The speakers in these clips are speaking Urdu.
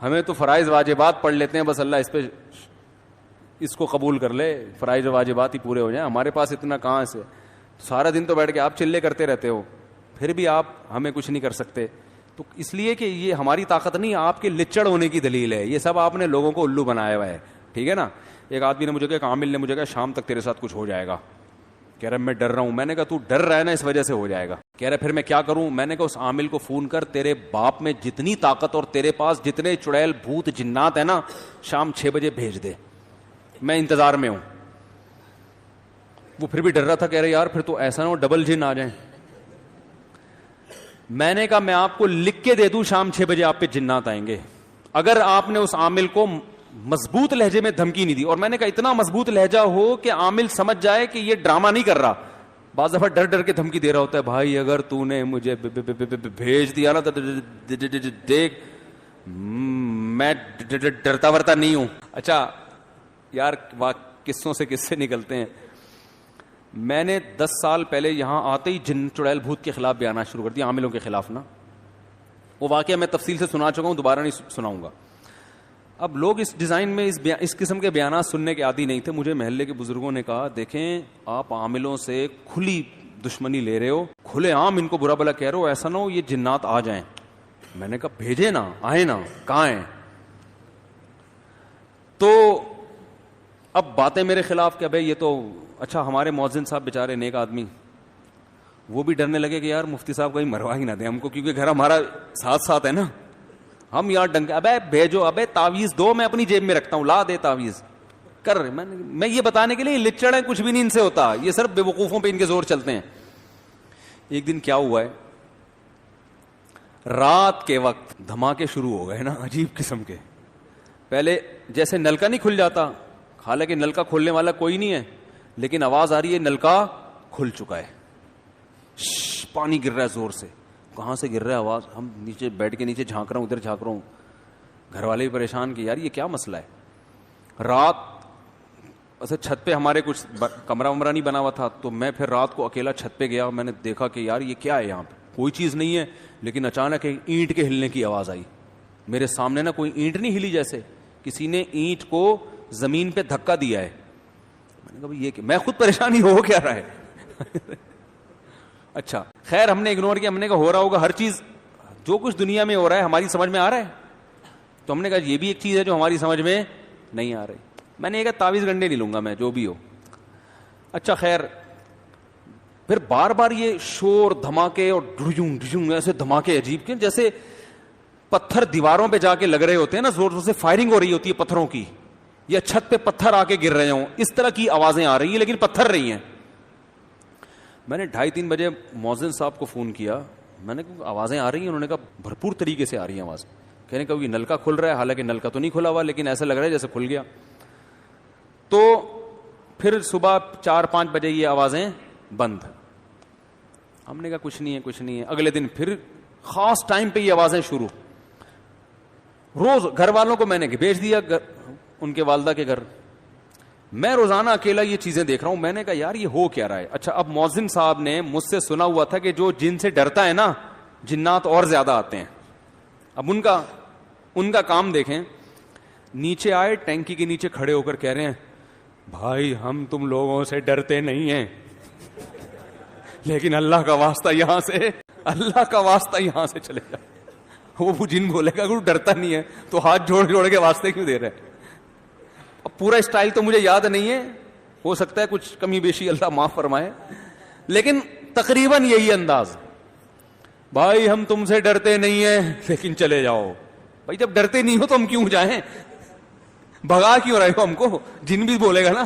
ہمیں تو فرائض واجبات پڑھ لیتے ہیں بس، اللہ اس پہ اس کو قبول کر لے، فرائض واجبات ہی پورے ہو جائیں. ہمارے پاس اتنا کہاں سے؟ سارا دن تو بیٹھ کے آپ چلے کرتے رہتے ہو، پھر بھی آپ ہمیں کچھ نہیں کر سکتے. تو اس لیے کہ یہ ہماری طاقت نہیں، آپ کے لچڑ ہونے کی دلیل ہے. یہ سب آپ نے لوگوں کو الو بنایا ہوا ہے، ٹھیک ہے نا. ایک آدمی نے مجھے کہا، عامل نے مجھے کہا شام تک تیرے ساتھ کچھ ہو جائے گا. کہہ رہا میں ڈر رہا ہوں. میں نے کہا تو ڈر رہا ہے نا، اس وجہ سے ہو جائے گا. کہہ رہا پھر میں کیا کروں؟ میں نے کہا اس عامل کو فون کر، تیرے باپ میں جتنی طاقت اور تیرے پاس جتنے چڑیل بھوت جنات ہیں نا، شام 6 بجے بھیج دے، میں انتظار میں ہوں. وہ پھر بھی ڈر رہا تھا، کہہ رہے یار پھر تو ایسا نہ ہو ڈبل جن آ جائیں. میں نے کہا میں آپ کو لکھ کے دے دوں شام 6 بجے آپ پہ جنات آئیں گے، اگر آپ نے اس عامل کو مضبوط لہجے میں دھمکی نہیں دی. اور میں نے کہا اتنا مضبوط لہجہ ہو کہ عامل سمجھ جائے کہ یہ ڈرامہ نہیں کر رہا. بعض دفعہ ڈر ڈر کے دھمکی دے رہا ہوتا ہے، بھائی اگر تو نے مجھے بھیج دیا نا تو دیکھ میں ڈرتا ورتا نہیں ہوں. اچھا یار قصوں سے قصے نکلتے ہیں. میں نے 10 سال پہلے یہاں آتے ہی جن چڑیل بھوت کے خلاف بیانات شروع کر دیا، عاملوں کے خلاف نا. وہ واقعہ میں تفصیل سے سنا چکا ہوں، دوبارہ نہیں سناؤں گا. اب لوگ اس ڈیزائن میں اس قسم کے بیانات سننے کے عادی نہیں تھے. مجھے محلے کے بزرگوں نے کہا دیکھیں آپ عاملوں سے کھلی دشمنی لے رہے ہو، کھلے عام ان کو برا بلا کہہ رہے ہو، ایسا نہ ہو یہ جنات آ جائیں. میں نے کہا بھیجے نا، آئے نا، کہاں ہیں؟ تو اب باتیں میرے خلاف کہ بھائی یہ تو اچھا ہمارے مؤذن صاحب بیچارے نیک آدمی، وہ بھی ڈرنے لگے کہ یار مفتی صاحب کہیں مروا ہی نہ دیں ہم کو، کیونکہ گھر ہمارا ساتھ ساتھ ہے نا. ہم یار ڈنگ ابے بھیجو، ابے تعویذ دو، میں اپنی جیب میں رکھتا ہوں، لا دے تعویذ کر. میں یہ بتانے کے لیے لچڑ ہیں، کچھ بھی نہیں ان سے ہوتا، یہ صرف بے وقوفوں پہ ان کے زور چلتے ہیں. ایک دن کیا ہوا ہے، رات کے وقت دھماکے شروع ہو گئے نا عجیب قسم کے. پہلے جیسے نلکا نہیں کھل جاتا، حالانکہ نلکا کھولنے والا کوئی نہیں ہے، لیکن آواز آ رہی ہے نلکا کھل چکا ہے، پانی گر رہا ہے زور سے. کہاں سے گر رہا ہے آواز؟ ہم نیچے بیٹھ کے نیچے جھانک رہا ہوں، ادھر جھانک رہا ہوں. گھر والے بھی پریشان کہ یار یہ کیا مسئلہ ہے. رات ایسے چھت پہ ہمارے کچھ کمرہ ومرہ نہیں بنا ہوا تھا، تو میں پھر رات کو اکیلا چھت پہ گیا. میں نے دیکھا کہ یار یہ کیا ہے، یہاں پہ کوئی چیز نہیں ہے، لیکن اچانک ایک اینٹ کے ہلنے کی آواز آئی. میرے سامنے نا کوئی اینٹ نہیں ہلی، جیسے کسی نے اینٹ کو زمین پہ دھکا دیا ہے. میں نے کہا یہ کہ میں خود پریشانی ہو کیا رہا ہے. اچھا خیر ہم نے اگنور کیا. ہم نے کہا ہو رہا ہوگا ہر چیز، جو کچھ دنیا میں ہو رہا ہے ہماری سمجھ میں آ رہا ہے. تو ہم نے کہا یہ بھی ایک چیز ہے جو ہماری سمجھ میں نہیں آ رہی. میں نے کہا تعویذ گنڈے نہیں لوں گا میں، جو بھی ہو. اچھا خیر پھر بار بار یہ شور دھماکے اور ڈھجوں ڈھجوں ایسے دھماکے عجیب کے، جیسے پتھر دیواروں پہ جا کے لگ رہے ہوتے ہیں نا، زور زور سے فائرنگ ہو رہی ہوتی ہے پتھروں کی، یا چھت پہ پتھر آ کے گر رہے ہوں، اس طرح کی آوازیں آ رہی ہیں لیکن پتھر رہی ہیں. میں نے 2:30-3 بجے مؤذن صاحب کو فون کیا. میں نے کہا آوازیں آ رہی ہیں؟ انہوں نے کہا بھرپور طریقے سے آ رہی ہیں آواز. کہنے کہ یہ نلکا کھل رہا ہے، حالانکہ نلکا تو نہیں کھلا ہوا، لیکن ایسا لگ رہا ہے جیسے کھل گیا. تو پھر صبح 4-5 بجے یہ آوازیں بند. ہم نے کہا کچھ نہیں ہے کچھ نہیں ہے. اگلے دن پھر خاص ٹائم پہ یہ آوازیں شروع. روز گھر والوں کو میں نے بھیج دیا ان کے والدہ کے گھر. میں روزانہ اکیلا یہ چیزیں دیکھ رہا ہوں. میں نے کہا یار یہ ہو کیا رہا ہے. اچھا اب مؤذن صاحب نے مجھ سے سنا ہوا تھا کہ جو جن سے ڈرتا ہے نا جنات اور زیادہ آتے ہیں. اب ان کا کام دیکھیں. نیچے آئے ٹینکی کے نیچے کھڑے ہو کر کہہ رہے ہیں بھائی ہم تم لوگوں سے ڈرتے نہیں ہیں، لیکن اللہ کا واسطہ یہاں سے چلے جاؤ. وہ جن بولے گا کہ ڈرتا نہیں ہے تو ہاتھ جوڑ کے واسطے کیوں دے رہے. اب پورا اسٹائل تو مجھے یاد نہیں ہے، ہو سکتا ہے کچھ کمی بیشی اللہ معاف فرمائے، لیکن تقریباً یہی انداز. بھائی ہم تم سے ڈرتے نہیں ہیں لیکن چلے جاؤ. بھائی جب ڈرتے نہیں ہو تو ہم کیوں جائیں؟ بھگا کیوں رہے ہو ہم کو؟ جن بھی بولے گا نا.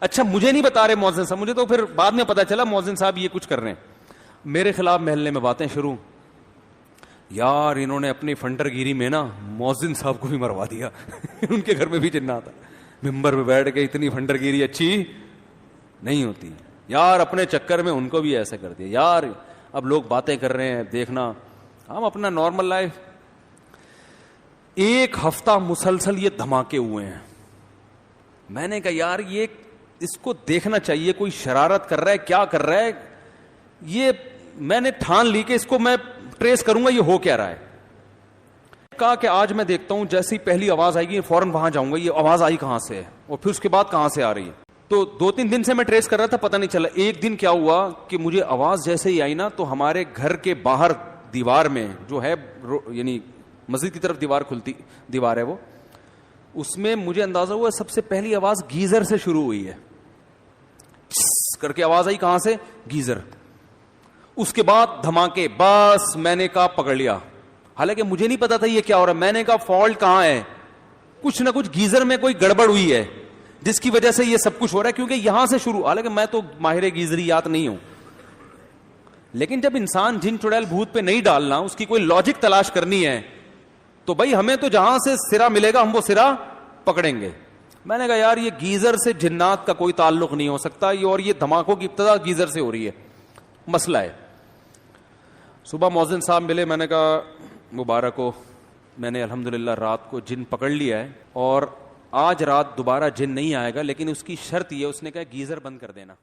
اچھا مجھے نہیں بتا رہے مؤذن صاحب، مجھے تو پھر بعد میں پتا چلا مؤذن صاحب یہ کچھ کر رہے ہیں. میرے خلاف محلے میں باتیں شروع. یار انہوں نے اپنی فنٹر گیری میں نا مؤذن صاحب کو بھی مروا دیا. ان کے گھر میں بھی جنات تھا. ممبر پہ بیٹھ کے اتنی فنٹر گیری اچھی نہیں ہوتی یار، اپنے چکر میں ان کو بھی ایسا کر دیا. یار اب لوگ باتیں کر رہے ہیں، دیکھنا ہم اپنا نارمل لائف. 1 ہفتہ مسلسل یہ دھماکے ہوئے ہیں. میں نے کہا یار یہ اس کو دیکھنا چاہیے، کوئی شرارت کر رہا ہے، کیا کر رہا ہے. یہ میں نے ٹھان لی کہ اس کو میں ٹریس کروں گا یہ ہو کیا رہا ہے. کہا کہ آج میں دیکھتا ہوں جیسی پہلی آواز آئے گی فوراً وہاں جاؤں گا, یہ آواز آئی کہاں سے ہے اور پھر اس کے بعد کہاں سے آ رہی ہے. تو 2-3 دن سے میں ٹریس کر رہا تھا, پتہ نہیں چلا. ایک دن کیا ہوا کہ مجھے آواز جیسے ہی آئی نا, تو ہمارے گھر کے باہر دیوار میں جو ہے, یعنی مسجد کی طرف دیوار ہے وہ, اس میں مجھے اندازہ ہوا سب سے پہلی آواز گیزر سے شروع ہوئی ہے. کر کے آواز آئی کہاں سے, گیزر. اس کے بعد دھماکے. بس میں نے کہا پکڑ لیا, حالانکہ مجھے نہیں پتا تھا یہ کیا ہو رہا ہے. میں نے کہا فالٹ کہاں ہے, کچھ نہ کچھ گیزر میں کوئی گڑبڑ ہوئی ہے جس کی وجہ سے یہ سب کچھ ہو رہا ہے, کیونکہ یہاں سے شروع. حالانکہ میں تو ماہر گیزریات نہیں ہوں, لیکن جب انسان جن چڑیل بھوت پہ نہیں ڈالنا, اس کی کوئی لاجک تلاش کرنی ہے, تو بھائی ہمیں تو جہاں سے سرا ملے گا ہم وہ سرا پکڑیں گے. میں نے کہا یار یہ گیزر سے جنات کا کوئی تعلق نہیں ہو سکتا, اور یہ دھماکوں کی ابتدا گیزر سے ہو رہی ہے, مسئلہ ہے. صبح مؤذن صاحب ملے, میں نے کہا مبارک ہو, میں نے الحمدللہ رات کو جن پکڑ لیا ہے, اور آج رات دوبارہ جن نہیں آئے گا, لیکن اس کی شرط یہ, اس نے کہا گیزر بند کر دینا.